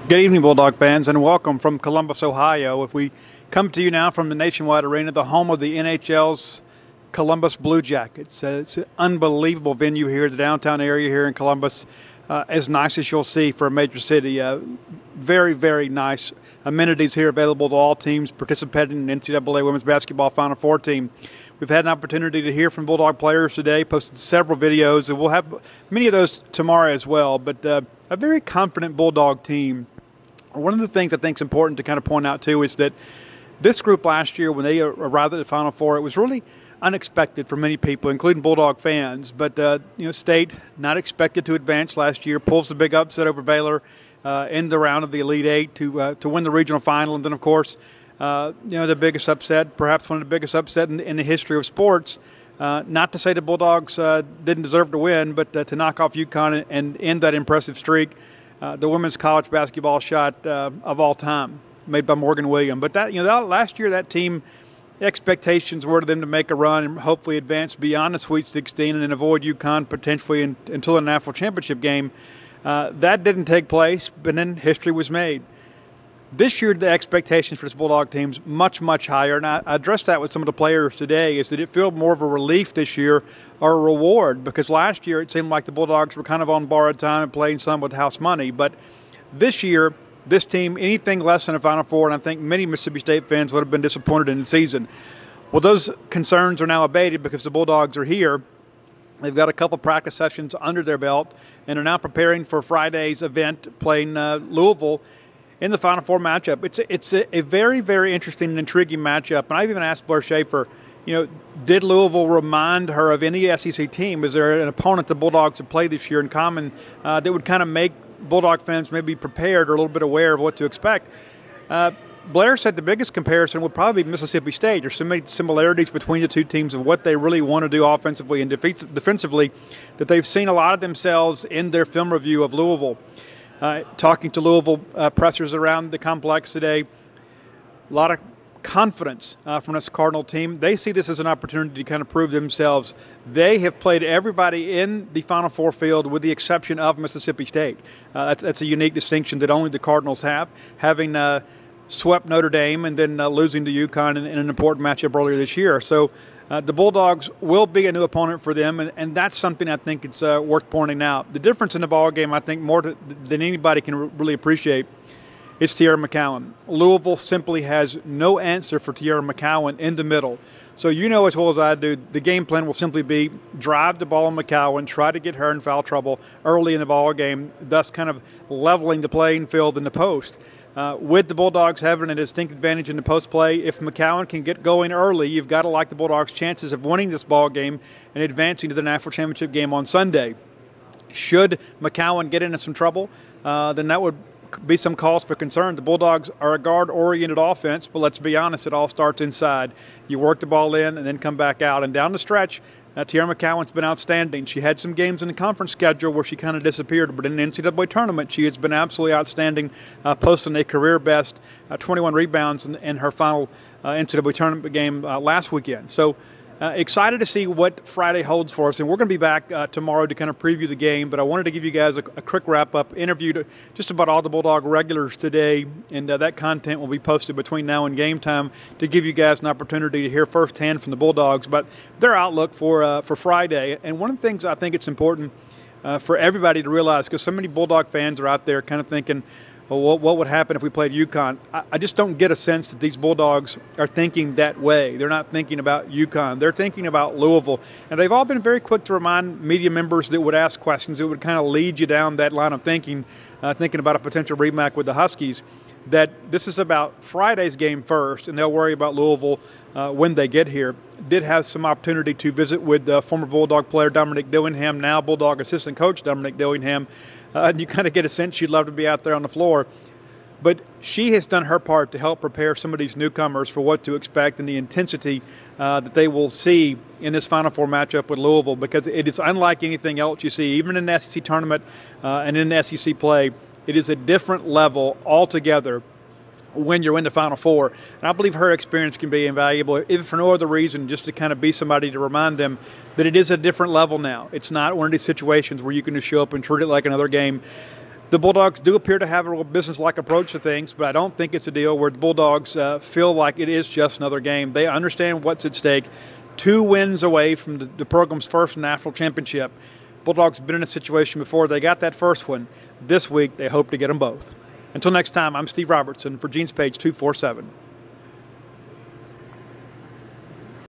Good evening, Bulldog fans, and welcome from Columbus, Ohio. If we come to you now from the Nationwide Arena, the home of the NHL's Columbus Blue Jackets. It's an unbelievable venue here, the downtown area here in Columbus, as nice as you'll see for a major city. Very, very nice amenities here available to all teams participating in the NCAA Women's Basketball Final Four team. We've had an opportunity to hear from Bulldog players today, posted several videos, and we'll have many of those tomorrow as well. But a very confident Bulldog team. One of the things I think is important to kind of point out, too, is that this group last year, when they arrived at the Final Four, it was really unexpected for many people, including Bulldog fans. But, State, not expected to advance last year, pulls the big upset over Baylor in the round of the Elite Eight to win the regional final. And then, of course, the biggest upset, perhaps one of the biggest upsets in the history of sports. Not to say the Bulldogs didn't deserve to win, but to knock off UConn and end that impressive streak. The women's college basketball shot of all time, made by Morgan Williams. But that last year, that team, expectations were to them to make a run and hopefully advance beyond the Sweet 16 and then avoid UConn potentially until the national championship game. That didn't take place, but then history was made. This year, the expectations for this Bulldog team is much, much higher, and I addressed that with some of the players today, is that it felt more of a relief this year or a reward, because last year it seemed like the Bulldogs were kind of on borrowed time and playing some with house money. But this year, this team, anything less than a Final Four, and I think many Mississippi State fans would have been disappointed in the season. Well, those concerns are now abated because the Bulldogs are here. They've got a couple practice sessions under their belt and are now preparing for Friday's event playing Louisville in the Final Four matchup. It's a very, very interesting and intriguing matchup. And I've even asked Blair Schaefer, did Louisville remind her of any SEC team? Is there an opponent the Bulldogs have played this year in common that would kind of make Bulldog fans maybe prepared or a little bit aware of what to expect? Blair said the biggest comparison would probably be Mississippi State. There's so many similarities between the two teams of what they really want to do offensively and defensively that they've seen a lot of themselves in their film review of Louisville. Talking to Louisville pressers around the complex today, a lot of confidence from this Cardinal team. They see this as an opportunity to kind of prove themselves. They have played everybody in the Final Four field with the exception of Mississippi State. That's a unique distinction that only the Cardinals have, having swept Notre Dame and then losing to UConn in an important matchup earlier this year. So the Bulldogs will be a new opponent for them, and that's something I think it's worth pointing out. The difference in the ball game, I think, more than anybody can really appreciate, is Tierra McCowan. Louisville simply has no answer for Tierra McCowan in the middle. So as well as I do, the game plan will simply be drive the ball on McCowan, try to get her in foul trouble early in the ball game, thus kind of leveling the playing field in the post. With the Bulldogs having a distinct advantage in the post play, if McCowan can get going early, you've got to like the Bulldogs' chances of winning this ball game and advancing to the national championship game on Sunday. Should McCowan get into some trouble, then that would be some cause for concern. The Bulldogs are a guard-oriented offense, but let's be honest, it all starts inside. You work the ball in and then come back out. And down the stretch, Tierra McCowan's been outstanding. She had some games in the conference schedule where she kind of disappeared, but in the NCAA tournament, she has been absolutely outstanding, posting a career-best 21 rebounds in her final NCAA tournament game last weekend. So excited to see what Friday holds for us, and we're going to be back tomorrow to kind of preview the game, but I wanted to give you guys a quick wrap-up. Interviewed just about all the Bulldog regulars today, and that content will be posted between now and game time to give you guys an opportunity to hear firsthand from the Bulldogs about their outlook for Friday. And one of the things I think it's important for everybody to realize, because so many Bulldog fans are out there kind of thinking, well, what would happen if we played UConn? I just don't get a sense that these Bulldogs are thinking that way. They're not thinking about UConn. They're thinking about Louisville. And they've all been very quick to remind media members that would ask questions that would kind of lead you down that line of thinking about a potential rematch with the Huskies, that this is about Friday's game first, and they'll worry about Louisville when they get here. Did have some opportunity to visit with former Bulldog player Dominic Dillingham, now Bulldog assistant coach Dominic Dillingham. You kind of get a sense she'd love to be out there on the floor. But she has done her part to help prepare some of these newcomers for what to expect and the intensity that they will see in this Final Four matchup with Louisville, because it is unlike anything else you see, even in the SEC tournament and in the SEC play. It is a different level altogether when you're in the Final Four. And I believe her experience can be invaluable, if for no other reason, just to kind of be somebody to remind them that it is a different level now. It's not one of these situations where you can just show up and treat it like another game. The Bulldogs do appear to have a real business-like approach to things, but I don't think it's a deal where the Bulldogs feel like it is just another game. They understand what's at stake. 2 wins away from the program's first national championship. Bulldogs have been in a situation before. They got that first one. This week, they hope to get them both. Until next time, I'm Steve Robertson for Gene's Page 247.